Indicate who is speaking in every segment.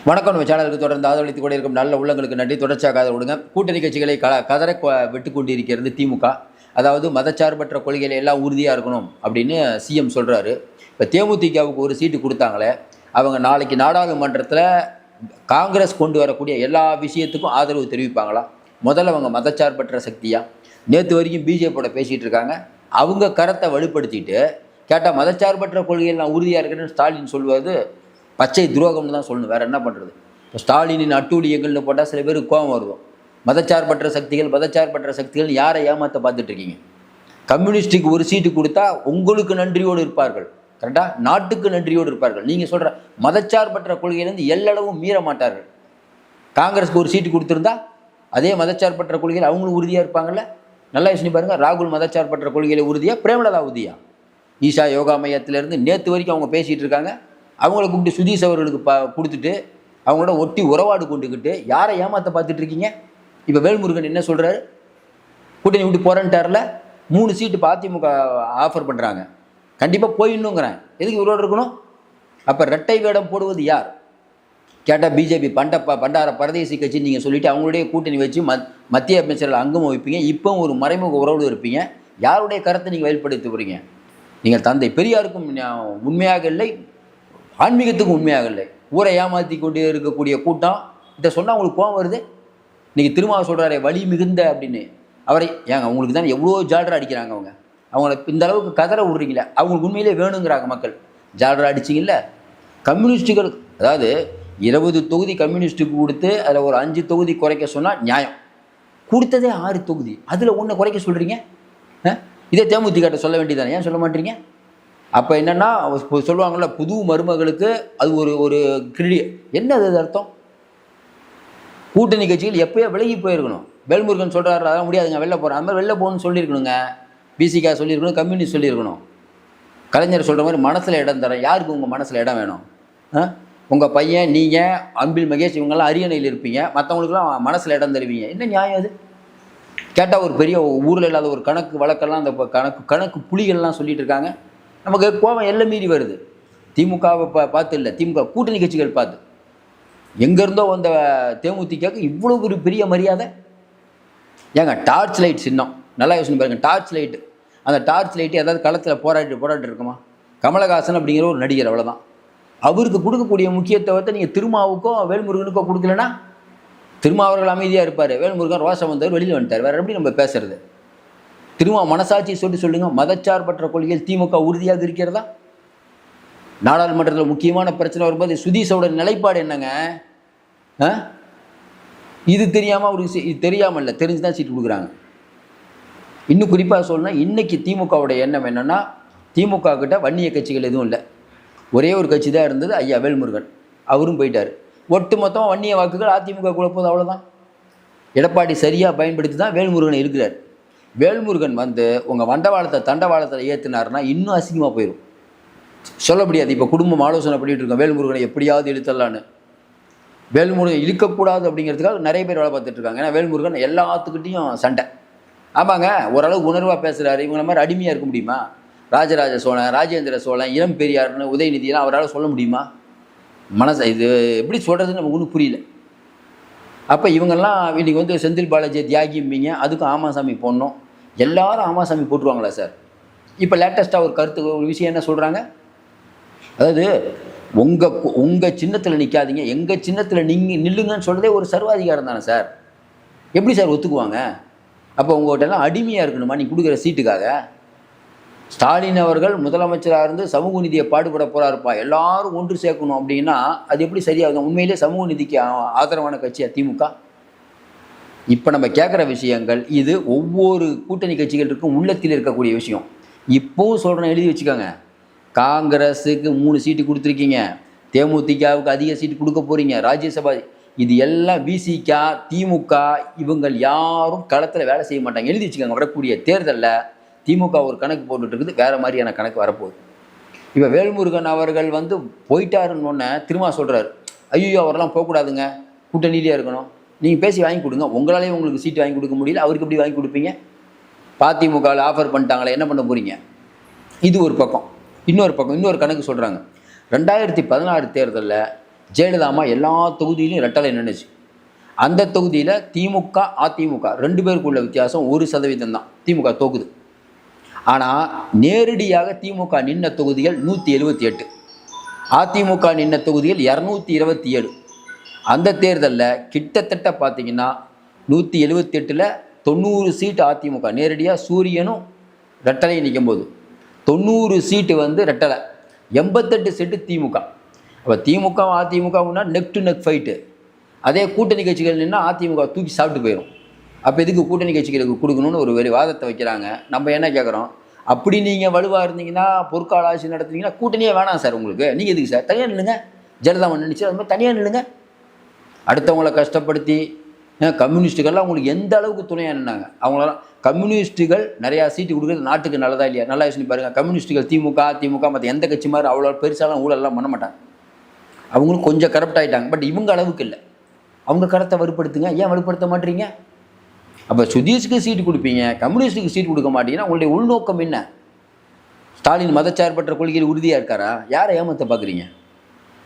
Speaker 1: வணக்கம். நம்ம சேனலுக்கு தொடர்ந்து ஆதரவளித்துக் கூட இருக்கும் நல்ல உள்ளங்களுக்கு நன்றி. தொடர்ச்சியாக ஆதரவு கொடுங்க. கூட்டணி கட்சிகளை கதற விட்டு கொண்டிருக்கிறது திமுக. அதாவது மதச்சார்பற்ற கொள்கையில எல்லாம் உறுதியாக இருக்கணும் அப்படின்னு சிஎம் சொல்கிறாரு. இப்போ தேமுதிகவுக்கு ஒரு சீட்டு கொடுத்தாங்களே, அவங்க நாளைக்கு நாடாளுமன்றத்தில் காங்கிரஸ் கொண்டு வரக்கூடிய எல்லா விஷயத்துக்கும் ஆதரவு தெரிவிப்பாங்களா? முதல்ல அவங்க மதச்சார்பற்ற சக்தியா? நேற்று வரைக்கும் பிஜேபியோட பேசிகிட்டு இருக்காங்க. அவங்க கரத்தை வலுப்படுத்திட்டு கேட்டால் மதச்சார்பற்ற கொள்கையில் நான் உறுதியாக இருக்கிறேன்னு ஸ்டாலின் சொல்வது பச்சை துரோகம்னு தான் சொல்லணும். வேறு என்ன பண்ணுறது? இப்போ ஸ்டாலினின் அட்டூழியங்கள்னு போட்டால் சில பேருக்கு கோபம் வருவோம். மதச்சார்பற்ற சக்திகள் யாரை ஏமாற்ற பார்த்துட்ருக்கீங்க? கம்யூனிஸ்டுக்கு ஒரு சீட்டு கொடுத்தா உங்களுக்கு நன்றியோடு இருப்பார்கள், கரெக்டாக? நாட்டுக்கு நன்றியோடு இருப்பார்கள். நீங்கள் சொல்கிற மதச்சார்பற்ற கொள்கையிலேருந்து எல்லளவும் மீற மாட்டார்கள். காங்கிரஸுக்கு ஒரு சீட்டு கொடுத்துருந்தா அதே மதச்சார்பற்ற கொள்கையில் அவங்களும் உறுதியாக இருப்பாங்கள்ல. நல்லா யோசனை பாருங்கள். ராகுல் மதச்சார்பற்ற கொள்கையில் உறுதியாக, பிரேமலதா உறுதியா? ஈஷா யோகா மையத்திலேருந்து நேற்று வரைக்கும் அவங்க பேசிகிட்டு இருக்காங்க. அவங்கள கூப்பிட்டு சுதீஷ் அவர்களுக்கு கொடுத்துட்டு அவங்களோட ஒட்டி உறவாடு கொண்டுக்கிட்டு யாரை ஏமாற்ற பார்த்துட்ருக்கீங்க? இப்போ வேல்முருகன் என்ன சொல்கிறாரு? கூட்டணி விட்டு போகிறேன்ட்டார்ல. 3 சீட்டு இப்போ அதிமுக ஆஃபர் பண்ணுறாங்க. கண்டிப்பாக போயிடணுங்கிறேன். எதுக்கு இவரோடு இருக்கணும்? அப்போ ரெட்டை வேடம் போடுவது யார் கேட்டால் பிஜேபி பண்டார பரதேசி கட்சி நீங்கள் சொல்லிவிட்டு அவங்களுடைய கூட்டணி வச்சு மத்திய அமைச்சர்கள் அங்கம் வைப்பீங்க. இப்போ ஒரு மறைமுக உறவு இருப்பீங்க. யாருடைய கருத்தை நீங்கள் வெளிப்படுத்த போகிறீங்க? நீங்கள் தந்தை பெரியாருக்கும் உண்மையாக இல்லை, ஆன்மீகத்துக்கும் உண்மையாக இல்லை. ஊரை ஏமாற்றி கொண்டு இருக்கக்கூடிய கூட்டம் இதை சொன்னால் அவங்களுக்கு கோவம் வருது. இன்றைக்கி திரும்ப சொல்கிறாரே வலி மிகுந்த அப்படின்னு. அவரை ஏங்க உங்களுக்கு தான் எவ்வளோ ஜால்ரா அடிக்கிறாங்க. அவங்கள இந்த அளவுக்கு கதற விட்றீங்களே, அவங்களுக்கு உண்மையிலே வேணுங்கிறாங்க மக்கள். ஜால்ரா அடிச்சிங்கல்ல. கம்யூனிஸ்ட்டுகள், அதாவது 20 தொகுதி கம்யூனிஸ்ட்டுக்கு கொடுத்து அதில் ஒரு 5 தொகுதி குறைக்க சொன்னால் நியாயம். கொடுத்ததே 6 தொகுதி, அதில் 1 குறைக்க சொல்கிறீங்க. இதே தேமுதிகிட்ட சொல்ல வேண்டியதானே, ஏன் சொல்ல மாட்டீங்க? அப்போ என்னென்னா சொல்லுவாங்கள்ல, புது மருமகளுக்கு அது ஒரு கிரெடி. என்ன அது அர்த்தம்? கூட்டணி கட்சிகள் எப்போயோ விலகி போயிருக்கணும். வேல்முருகன் சொல்கிறாரு அதெல்லாம் முடியாதுங்க, வெளில போகிறேன். அது மாதிரி வெளில போகணும்னு சொல்லியிருக்கணுங்க. பிசிகா சொல்லியிருக்கணும், கம்யூனிஸ்ட் சொல்லியிருக்கணும். கலைஞர் சொல்கிற மாதிரி மனசில் இடம் தரேன். யாருக்கு உங்கள் மனசில் இடம் வேணும்? உங்கள் பையன், நீங்கள், அன்பில் மகேஷ் இவங்கெல்லாம் அரியணையில் இருப்பீங்க, மற்றவங்களுக்குலாம் மனசில் இடம் தருவீங்க. என்ன நியாயம் அது? கேட்டால் ஒரு பெரிய ஊரில் இல்லாத ஒரு கணக்கு வழக்கெல்லாம் அந்த கணக்கு புலிகள்லாம் சொல்லிகிட்டு இருக்காங்க. நமக்கு கோபம் எல்லாம் மீறி வருது. திமுகவை பார்த்து இல்லை, திமுக கூட்டணி கட்சிகள் பார்த்து. எங்கேருந்தோ வந்த தேமுதிகக்கு இவ்வளோ ஒரு பெரிய மரியாதை. ஏங்க டார்ச் லைட் சின்னம், நல்லா யோசனை பாருங்க. டார்ச் லைட்டு, அந்த டார்ச் லைட்டு ஏதாவது களத்தில் போராட்டு இருக்குமா? கமலஹாசன் அப்படிங்கிற ஒரு நடிகர், அவ்வளோதான். அவருக்கு கொடுக்கக்கூடிய முக்கியத்துவத்தை நீங்கள் திருமாவுக்கோ வேல்முருகனுக்கோ கொடுக்கலன்னா, திருமாவர்கள் அமைதியாக இருப்பார், வேல்முருகன் ரோஷம் வந்தவர் வெளியில் வந்துட்டார். வேறு எப்படி நம்ம பேசுறது? திரும்ப மனசாட்சியை சொல்லுங்க. மதச்சார்பற்ற கொள்கையில் திமுக உறுதியாக இருக்கிறதா? நாடாளுமன்றத்தில் முக்கியமான பிரச்சனை வரும்போது சுதீஷோட நிலைப்பாடு என்னங்க? இது தெரியாமல் அவருக்கு, இது தெரியாமல் இல்லை, தெரிஞ்சு தான் சீட்டு கொடுக்குறாங்க. இன்னும் குறிப்பாக சொல்லணும்னா, இன்றைக்கி திமுகவுடைய எண்ணம் என்னென்னா, திமுக கிட்ட வன்னிய கட்சிகள் எதுவும் இல்லை. ஒரே ஒரு கட்சி தான் இருந்தது, ஐயா வேல்முருகன். அவரும் போயிட்டார். ஒட்டு மொத்தமாக வன்னிய வாக்குகள் அதிமுக கூட போகுது, அவ்வளோதான். எடப்பாடி சரியாக பயன்படுத்தி தான் வேல்முருகன் இருக்கிறார். வேல்முருகன் வந்து உங்கள் தண்டவாளத்தில் ஏற்றினார்னா இன்னும் அசிங்கமாக போயிடும். சொல்ல முடியாது. இப்போ குடும்பம் ஆலோசனை பண்ணிகிட்டு இருக்கோம், வேல்முருகனை எப்படியாவது இழுத்தலான்னு. வேல்முருகன் இழுக்கக்கூடாது அப்படிங்கிறதுக்காக நிறைய பேர் வேலை பார்த்துட்ருக்காங்க. ஏன்னா வேல்முருகன் எல்லாத்துக்கிட்டையும் சண்டை. ஆமாங்க, ஓரளவு உணர்வாக பேசுகிறாரு. இவங்கள மாதிரி அடிமையாக இருக்க முடியுமா? ராஜராஜ சோழன், ராஜேந்திர சோழன், இளம் பெரியார்னு, உதயநிதியெல்லாம் அவரால் சொல்ல முடியுமா? இது எப்படி சொல்கிறதுன்னு நமக்கு ஒன்றும் புரியல. அப்போ இவங்கெல்லாம் இன்றைக்கி வந்து செந்தில் பாலாஜி தியாகிம்பிங்க, அதுக்கும் ஆமாசாமி போடணும். எல்லாரும் ஆமாசாமி போட்டுருவாங்களா சார்? இப்போ லேட்டஸ்ட்டாக ஒரு விஷயம் என்ன சொல்கிறாங்க? அதாவது உங்கள் சின்னத்தில் நிற்காதீங்க, எங்கள் சின்னத்தில் நீங்கள் நில்லுங்கன்னு சொல்கிறதே ஒரு சர்வாதிகாரம் தானே சார்? எப்படி சார் ஒத்துக்குவாங்க? அப்போ உங்கள்கிட்டலாம் அடிமையாக இருக்கணுமா நீ கொடுக்குற சீட்டுக்காக? ஸ்டாலின் அவர்கள் முதலமைச்சராக இருந்து சமூக நீதியை பாடுபட போகிறாருப்பா, எல்லாரும் ஒன்று சேர்க்கணும் அப்படின்னா அது எப்படி சரியாகும்? உண்மையிலே சமூக நீதிக்கு ஆதரவான கட்சியா திமுக? இப்போ நம்ம கேட்குற விஷயங்கள் இது ஒவ்வொரு கூட்டணி கட்சிகளுக்கும் உள்ளத்தில் இருக்கக்கூடிய விஷயம். இப்போவும் சொல்கிறேன், எழுதி வச்சுக்கோங்க. காங்கிரஸுக்கு 3 சீட்டு கொடுத்துருக்கீங்க, தேமுதிகவுக்கு அதிக சீட்டு கொடுக்க போகிறீங்க, ராஜ்யசபா. இது எல்லாம் விசிகா, திமுக இவங்கள் யாரும் களத்தில் வேலை செய்ய மாட்டாங்க. எழுதி வச்சுக்கோங்க. வரக்கூடிய தேர்தலில் திமுக ஒரு கணக்கு போட்டுட்ருக்குது, வேறு மாதிரியான கணக்கு வரப்போகுது. இப்போ வேல்முருகன் அவர்கள் வந்து போயிட்டாருன்னு ஒன்று திரும்ப சொல்கிறார், ஐயோ அவரெல்லாம் போகக்கூடாதுங்க, கூட்டணியிலே இருக்கணும். நீங்கள் பேசி வாங்கி கொடுங்க. உங்களாலே உங்களுக்கு சீட்டு வாங்கி கொடுக்க முடியல, அவருக்கு எப்படி வாங்கி கொடுப்பீங்க? அதிமுகவில் ஆஃபர் பண்ணிட்டாங்களே, என்ன பண்ண போகிறீங்க? இது ஒரு பக்கம். இன்னொரு கணக்கு சொல்கிறாங்க. 2016 தேர்தலில் ஜெயலலிதா அம்மா எல்லா தொகுதியிலும் ரெட்டலை நின்றுச்சு. அந்த தொகுதியில் திமுக அதிமுக 2 பேருக்குள்ள வித்தியாசம் 1% தான். திமுக தோக்குது. ஆனால் நேரடியாக திமுக நின்ன தொகுதிகள் 178, அதிமுக நின்ன தொகுதிகள் 227. அந்த தேர்தலில் கிட்டத்தட்ட பார்த்தீங்கன்னா 178ல் 90 சீட்டு அதிமுக நேரடியாக, சூரியனும் ரெட்டலையும் நிற்கும் போது 90 சீட்டு வந்து ரெட்டலை, 88 சீட்டு திமுக. அப்போ திமுக அதிமுகவுன்னா நெக் டு நெக் ஃபைட்டு. அதே கூட்டணி கட்சிகள் நின்னா அதிமுக தூக்கி சாப்பிட்டு போயிடும். அப்போ எதுக்கு கூட்டணி கட்சிகளுக்கு கொடுக்கணும்னு ஒரு வாதத்தை வைக்கிறாங்க. நம்ம என்ன கேட்குறோம், அப்படி நீங்கள் வலுவாக இருந்தீங்கன்னா, பொற்கால ஆட்சி நடத்துனீங்கன்னா கூட்டணியே வேணாம் சார் உங்களுக்கு. நீங்கள் எதுக்கு சார் தனியாக நில்லுங்க? ஜெயலலிதா நினைச்சு அது மாதிரி தனியாக நில்லுங்க. அடுத்தவங்களை கஷ்டப்படுத்தி கம்யூனிஸ்ட்டுகள்லாம் உங்களுக்கு எந்த அளவுக்கு துணையாக நின்னாங்க. அவங்களாம் கம்யூனிஸ்ட்டுகள் நிறையா சீட்டு கொடுக்குறது நாட்டுக்கு நல்லதா இல்லையா? நல்லா யோசிச்சு பாருங்கள். கம்யூனிஸ்ட்டுகள் திமுக மற்ற எந்த கட்சி மாதிரி அவ்வளோ பெருசாலாம் ஊழலாம் பண்ண மாட்டாங்க. அவங்களும் கொஞ்சம் கரப்ட் ஆகிட்டாங்க. பட் இவங்க அளவுக்கு இல்லை. அவங்க கரத்தை வலுப்படுத்துங்க. ஏன் வலுப்படுத்த மாட்டீங்க? அப்போ சுதீஷுக்கு சீட்டு கொடுப்பீங்க, கம்யூனிஸ்ட்டுக்கு சீட்டு கொடுக்க மாட்டீங்கன்னா உங்களுடைய உள்நோக்கம் என்ன? ஸ்டாலின் மதச்சார்பற்ற கொள்கையில் உறுதியாக இருக்காரா? யாரை ஏமாற்ற பார்க்குறீங்க?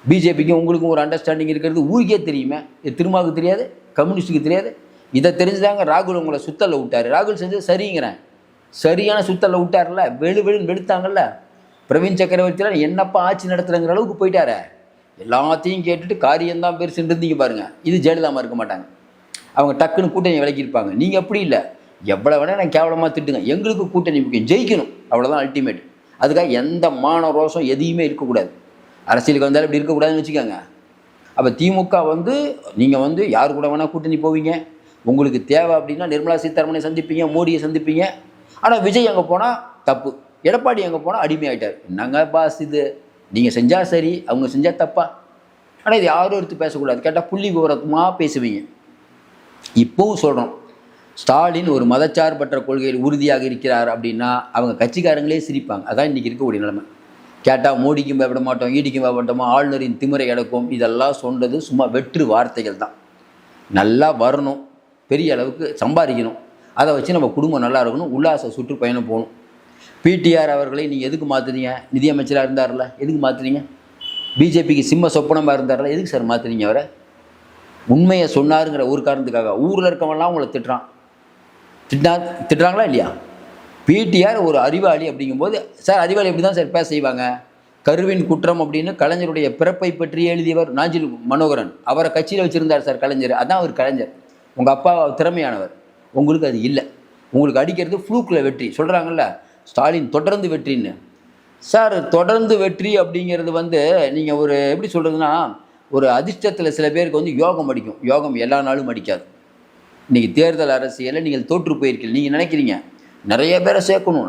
Speaker 1: பிஜேபிக்கும் உங்களுக்கும் ஒரு அண்டர்ஸ்டாண்டிங் இருக்கிறது ஊருக்கே தெரியுமே. இது திருமாவுக்கு தெரியாது, கம்யூனிஸ்ட்டுக்கு தெரியாது. இதை தெரிஞ்சுதாங்க ராகுல் உங்களை சுத்தலில் விட்டார். ராகுல் செஞ்சது சரிங்கிறேன். சரியான சுத்தலில் விட்டார்ல, வெளுன்னு வெளுத்தாங்கல்ல. பிரவீன் சக்கரவர்த்தியில் என்னப்பா ஆட்சி நடத்துகிறங்கிற அளவுக்கு போயிட்டார. எல்லாத்தையும் கேட்டுட்டு காரியம்தான் பெருசுன்னு இருந்தீங்க பாருங்கள். இது ஜெயலலிதாமா இருக்க மாட்டாங்க. அவங்க டக்குன்னு கூட்டணி விலக்கியிருப்பாங்க. நீங்கள் அப்படி இல்லை. எவ்வளோ வேணால் நான் கேவலமாக திட்டுங்க, எங்களுக்கு கூட்டணி முக்கியம், ஜெயிக்கணும், அவ்வளோதான் அல்டிமேட். அதுக்காக எந்த மான ரோஷம் எதையுமே இருக்கக்கூடாது. அரசியலுக்கு வந்தாலும் இப்படி இருக்கக்கூடாதுன்னு வச்சுக்கோங்க. அப்போ திமுக வந்து நீங்கள் வந்து யார் கூட வேணால் கூட்டணி போவீங்க. உங்களுக்கு தேவை அப்படின்னா நிர்மலா சீதாராமனை சந்திப்பீங்க, மோடியை சந்திப்பீங்க. ஆனால் விஜய் அங்கே போனால் தப்பு, எடப்பாடி அங்கே போனால் அடிமையாயிட்டார். என்னங்க பாஸ் இது? நீங்கள் செஞ்சால் சரி, அவங்க செஞ்சால் தப்பா? ஆனால் இது யாரும் எடுத்து பேசக்கூடாது. கேட்டால் புள்ளி விவரமாக பேசுவீங்க. இப்போவும் சொல்கிறோம், ஸ்டாலின் ஒரு மதச்சார்பற்ற கொள்கையில் உறுதியாக இருக்கிறார் அப்படின்னா அவங்க கட்சிக்காரங்களே சிரிப்பாங்க. அதான் இன்றைக்கி இருக்கக்கூடிய நிலைமை. கேட்டால் மோடிக்கும் பயப்பட மாட்டோம், ஈடிக்கும் பயப்பட மாட்டோமா, ஆளுநரின் திமிரை அடக்கும், இதெல்லாம் சொன்னது சும்மா வெற்று வார்த்தைகள் தான். நல்லா வரணும், பெரிய அளவுக்கு சம்பாதிக்கணும், அதை வச்சு நம்ம குடும்பம் நல்லா இருக்கணும், உல்லாச சுற்றுப்பயணம் போகணும். பிடிஆர் அவர்களை நீங்கள் எதுக்கு மாற்றுறீங்க? நிதியமைச்சராக இருந்தார்ல, எதுக்கு மாற்றுறீங்க? பிஜேபிக்கு சிம்ம சொப்பனமாக இருந்தார்ல, எதுக்கு சார் மாற்றுறீங்க அவரை? உண்மையை சொன்னாருங்கிற ஒரு காரணத்துக்காக ஊரில் இருக்கவங்களாம் உங்களை திட்டுறாங்களா இல்லையா? பிடிஆர் ஒரு அறிவாளி அப்படிங்கும்போது, சார் அறிவாளி எப்படி தான் சார் பேச செய்வாங்க? கருவின் குற்றம் அப்படின்னு கலைஞருடைய பிறப்பை பற்றி எழுதியவர் நாஞ்சில் மனோகரன். அவரை கட்சியில் வச்சுருந்தார் சார் கலைஞர். அதான் அவர் கலைஞர். உங்கள் அப்பா திறமையானவர், உங்களுக்கு அது இல்லை. உங்களுக்கு அடிக்கிறது ஃப்ளூக்கில் வெற்றி சொல்கிறாங்கல்ல, ஸ்டாலின் தொடர்ந்து வெற்றின்னு. சார் தொடர்ந்து வெற்றி அப்படிங்கிறது வந்து நீங்கள் ஒரு எப்படி சொல்கிறதுனா, ஒரு அதிர்ஷ்டத்தில் சில பேருக்கு வந்து யோகம் அடிக்கும். யோகம் எல்லா நாளும் அடிக்காது. இன்றைக்கி தேர்தல் அரசியலில் நீங்கள் தோற்று போயிருக்கீங்க. நீங்கள் நினைக்கிறீங்க நிறைய பேரை சேர்க்கணும்,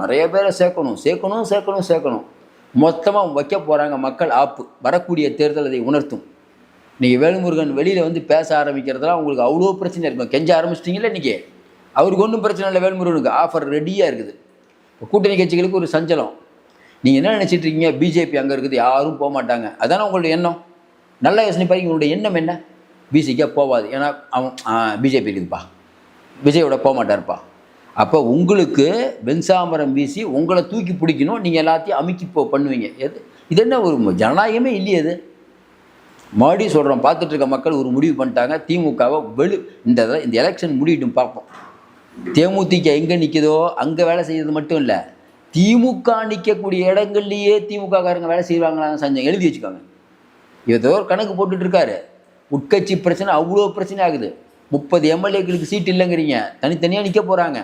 Speaker 1: மொத்தமாக வைக்க போகிறாங்க மக்கள். ஆப்பு வரக்கூடிய தேர்தல் அதை உணர்த்தும். நீங்கள் வேல்முருகன் வெளியில் வந்து பேச ஆரம்பிக்கிறதுலாம் உங்களுக்கு அவ்வளோ பிரச்சனை இருக்கும். கெஞ்ச ஆரம்பிச்சிட்டிங்களா இன்றைக்கி? அவருக்கு ஒன்றும் பிரச்சனை இல்லை. வேல்முருகனுக்கு ஆஃபர் ரெடியாக இருக்குது. கூட்டணி கட்சிகளுக்கு ஒரு சஞ்சலம். நீங்கள் என்ன நினச்சிட்டு இருக்கீங்க? பிஜேபி அங்கே இருக்குது, யாரும் போக மாட்டாங்க, அதானே உங்களுடைய எண்ணம். நல்லா யோசனை பாருங்க, உங்களுடைய எண்ணம் என்ன? பிசிக்கே போகாது, ஏன்னா அவன் பிஜேபி இருக்குதுப்பா, விஜயோட போக மாட்டார்ப்பா. அப்போ உங்களுக்கு வெண்சாமரம் வீசி உங்களை தூக்கி பிடிக்கணும், நீங்கள் எல்லாத்தையும் அமுக்கி பண்ணுவீங்க. இது என்ன ஒரு ஜனநாயகமே இல்லையே? அது மறுபடி சொல்கிறோம், பார்த்துட்டு இருக்க மக்கள் ஒரு முடிவு பண்ணிட்டாங்க. திமுகவை இந்த எலெக்ஷன் முடிவிட்டும் பார்ப்போம். தேமுதிக எங்கே நிற்குதோ அங்கே வேலை செய்கிறது மட்டும் இல்லை, திமுக நிற்கக்கூடிய இடங்கள்லையே திமுககாரங்க வேலை செய்வாங்களான்னு செஞ்சேன். எழுதி வச்சுக்கோங்க. ஏதோ ஒரு கணக்கு போட்டுட்ருக்காரு. உட்கட்சி பிரச்சனை அவ்வளோ பிரச்சனை ஆகுது. 30 எம்எல்ஏக்களுக்கு சீட் இல்லைங்கிறீங்க, தனித்தனியாக நிற்க போகிறாங்க.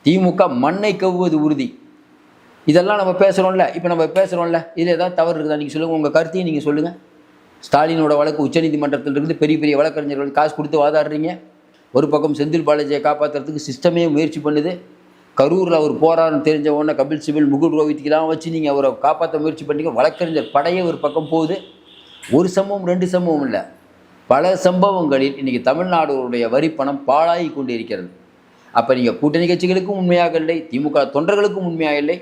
Speaker 1: திமுக மண்ணை கவ்வுவது உறுதி. இதெல்லாம் நம்ம பேசுகிறோம்ல. இப்போ நம்ம பேசுகிறோம்ல, இதில் ஏதாவது தவறு இருக்குதா? நீங்கள் சொல்லுங்கள், உங்கள் கருத்தையும் நீங்கள் சொல்லுங்கள். ஸ்டாலினோட வழக்கு உச்சநீதிமன்றத்தில் இருந்து பெரிய வழக்கறிஞர்கள் காசு கொடுத்து வாதாடுறீங்க. ஒரு பக்கம் செந்தில் பாலாஜியை காப்பாற்றுறதுக்கு சிஸ்டமே முயற்சி பண்ணுது. கரூரில் அவர் போராடுன்னு தெரிஞ்ச உடனே கபில் சிபில் முகுல் ரோஹித்கெலாம் வச்சு நீங்கள் அவரை காப்பாற்ற முயற்சி பண்ணிங்க. வழக்கறிஞர் படையே ஒரு பக்கம் போகுது. ஒரு சம்பவம் 2 சம்பவம் இல்லை, பல சம்பவங்களில் இன்றைக்கி தமிழ்நாடுடைய வரி பணம் பாழாகி கொண்டு இருக்கிறது. அப்போ நீங்கள் கூட்டணி கட்சிகளுக்கும் உண்மையாக இல்லை, திமுக தொண்டர்களுக்கும் உண்மையாக இல்லை.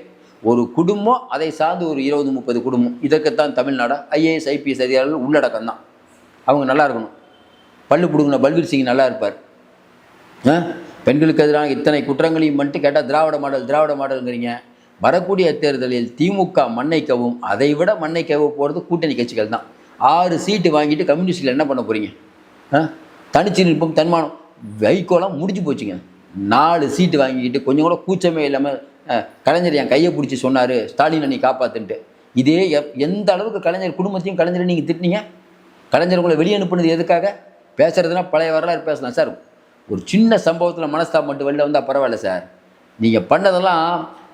Speaker 1: ஒரு குடும்பம், அதை சார்ந்து ஒரு 20-30 குடும்பம், இதற்குத்தான் தமிழ்நாடு ஐஏஎஸ் ஐபிஎஸ் அதிகாரிகள் உள்ளடக்கம் தான். அவங்க நல்லா இருக்கணும். பல்லு பிடுங்கின பல்பீர் சிங் நல்லா இருப்பார். பெண்களுக்கு எதிரான இத்தனை குற்றங்களையும் பண்ணிட்டு கேட்டால் திராவிட மாடலுங்கிறீங்க. வரக்கூடிய தேர்தலில் திமுக மண்ணை கவும், அதை விட மண்ணை கவ போகிறது கூட்டணி கட்சிகள் தான். 6 சீட்டு வாங்கிட்டு கம்யூனிஸ்டில் என்ன பண்ண போகிறீங்க? தனிச்சு நிற்போம் தன்மானம் வைகோலாம் முடிஞ்சு போச்சுங்க. 4 சீட்டு வாங்கிக்கிட்டு கொஞ்சம் கூட கூச்சமே இல்லாமல் கலைஞர் என் கையை பிடிச்சி சொன்னார் ஸ்டாலினை நீ காப்பாற்றுன்ட்டு. இதே எந்த அளவுக்கு கலைஞர் குடும்பத்தையும் கலைஞரை நீங்கள் திட்டினீங்க? கலைஞர் உங்களை வெளியே அனுப்புனது எதுக்காக? பேசுறதுனா பழைய வரலாறு பேசலாம் சார். ஒரு சின்ன சம்பவத்தில் மனஸ்தாபம் மட்டும் வெளில வந்தால் பரவாயில்ல சார். நீங்கள் பண்ணதெல்லாம்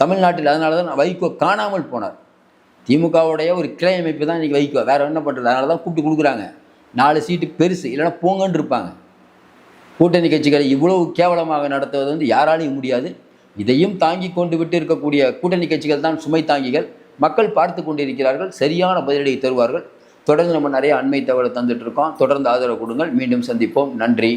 Speaker 1: தமிழ்நாட்டில், அதனால தான் வைகோ காணாமல் போனார். திமுகவுடைய ஒரு கிளை அமைப்பு தான் இன்றைக்கி வைகோ, வேறு என்ன பண்ணுறது? அதனால தான் கூப்பிட்டு கொடுக்குறாங்க. 4 சீட்டு பெருசு, இல்லைன்னா போங்கன்னு இருப்பாங்க. கூட்டணி கட்சிகளை இவ்வளவு கேவலமாக நடத்துவது வந்து யாராலையும் முடியாது. இதையும் தாங்கி கொண்டு விட்டு இருக்கக்கூடிய கூட்டணி கட்சிகள் தான் சுமை தாங்கிகள். மக்கள் பார்த்து கொண்டிருக்கிறார்கள், சரியான பதிலடி தருவார்கள். தொடர்ந்து நம்ம நிறைய அண்மை தகவலை தந்துட்டு இருக்கோம். தொடர்ந்து ஆதரவு கொடுங்கள். மீண்டும் சந்திப்போம். நன்றி.